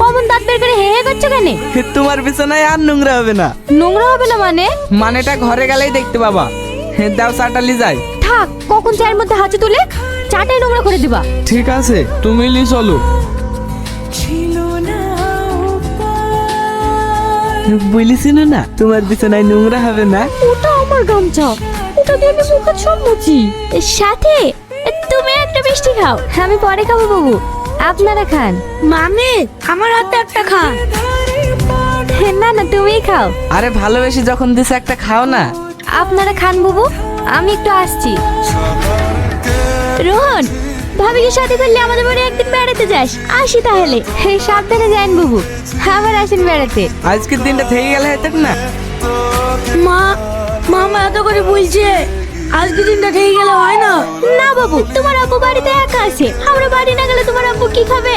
অমন দাঁত বের করে হে হে করছো কেন? তোমার বিছানায় আর নোংরা হবে না। নোংরা হবে না মানে? মানেটা ঘরে গেলেই দেখতে পাবা। দাও চাটা লি যাই। থাক, কখন চায়ের মধ্যে হাঁচি তুলে চাটাই নোংরা করে দিবা। ঠিক আছে, তুমি লি চলো। বলেছিল না তোমার বিছানায় নোংরা হবে না। ওটা আমার গামছা, ওটা দিয়ে আমি মুখ সব মুছি। সাথে তুমি একটা মিষ্টি খাও, আমি পরে খাবো বাবু, আপনারা খান। মামি আমার হাতে একটা খা। না না, তুমিই খাও। আরে ভালোবেসে যখন দিছে একটা খাও না। আপনারা খান বাবু, আমি একটু আসছি। রোহন, ভাবিকে সাথে করলে আমাদের বাড়ি একদিন বেড়াতে যাস। আসি তাহলে। সাবধানে যান বাবু, আবার আসেন বেড়াতে। আজকের দিনটা থেকে গেলে হয়তো না। মা, মামা এত করে বলছে, আজকে দিনটা ঠিক গেলে হয় না। না বাবু, তোমার আব্বু বাড়িতে একা আছে, আমরা বাড়ি না গেলে তোমার আব্বু কি খাবে?